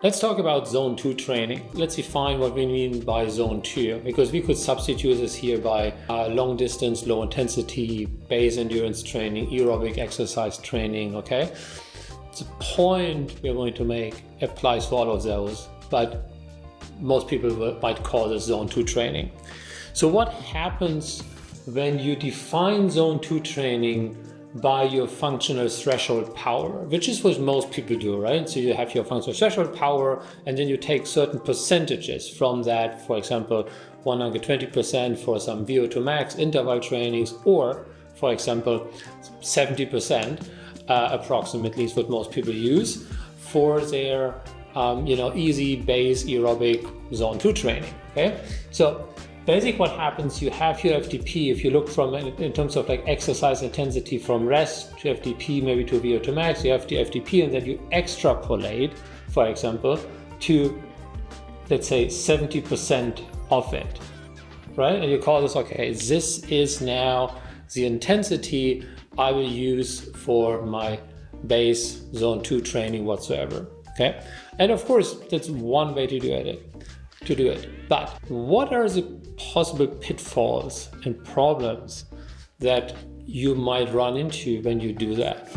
Let's talk about zone 2 training. Let's define what we mean by zone 2, because we could substitute this here by long distance, low intensity, base endurance training, aerobic exercise training, okay? The point we're going to make applies for all of those, but most people might call this zone 2 training. So what happens when you define zone 2 training by your functional threshold power, which is what most people do, right? So you have your functional threshold power, and then you take certain percentages from that, for example, 120% for some VO2 max interval trainings, or for example, 70% approximately is what most people use for their easy base aerobic zone 2 training, okay? So basically what happens, you have your FTP, if you look from in terms of like exercise intensity from rest to FTP, maybe to VO2 max, you have the FTP, and then you extrapolate, for example, to, let's say, 70% of it, right? And you call this, okay, this is now the intensity I will use for my base zone 2 training whatsoever, okay? And of course, that's one way to do it. But what are the possible pitfalls and problems that you might run into when you do that?